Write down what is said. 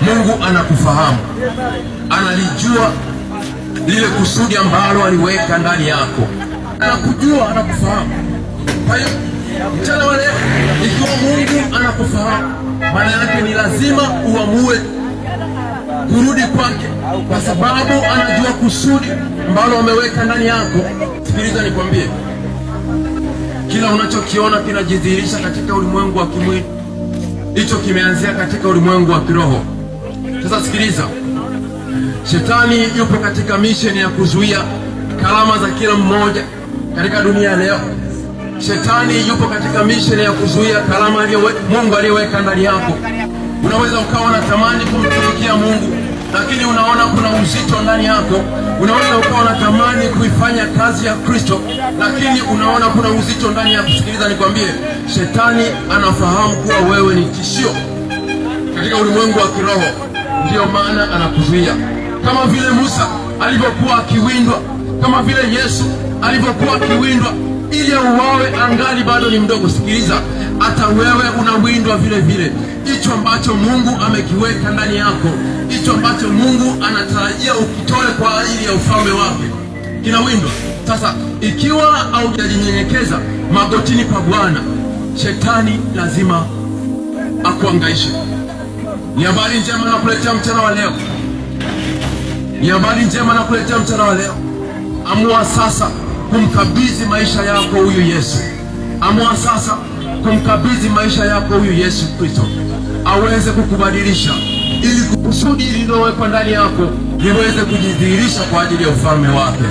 Mungu anakufahamu, analijua lile kusudi ambalo aliweka ndani yako, anakujua, anakufahamu. Kwa hiyo mchana wa leo, ikiwa Mungu anakufahamu, maana yake ni lazima uamue kurudi kwake, kwa sababu anajua kusudi ambalo ameweka ndani yako. Sikiliza nikwambie, kila unachokiona kinajidhihirisha katika ulimwengu wa kimwili, hicho kimeanzia katika ulimwengu wa kiroho. Sasa sikiliza, Shetani yupo katika misheni ya kuzuia karama za kila mmoja katika dunia leo. Shetani yupo katika misheni ya kuzuia karama Mungu aliyoweka ndani yako. Unaweza ukawa unatamani kumtumikia Mungu, lakini unaona kuna uzito ndani yako. Unaweza ukawa unatamani kuifanya kazi ya Kristo, lakini unaona kuna uzito ndani yako. Sikiliza nikwambie, Shetani anafahamu kuwa wewe ni tishio katika ulimwengu wa kiroho, ndiyo maana anakuzuia. Kama vile Musa alivyokuwa akiwindwa, kama vile Yesu alivyokuwa akiwindwa ili auawe angali bado ni mdogo. Sikiliza, hata wewe unawindwa vile vile. Hicho ambacho Mungu amekiweka ndani yako, hicho ambacho Mungu anatarajia ukitoe kwa ajili ya ufalme wake, kinawindwa. Sasa ikiwa haujajinyenyekeza magotini kwa Bwana, Shetani lazima akuangaishe. Ni habari njema nakuletea mchana wa leo, ni habari njema nakuletea mchana wa leo. Amua sasa kumkabidhi maisha yako huyu Yesu. Amua sasa kumkabidhi maisha yako huyu Yesu Kristo, aweze kukubadilisha, ili kusudi lililowekwa ndani yako liweze kujidhihirisha kwa ajili ya ufalme wake.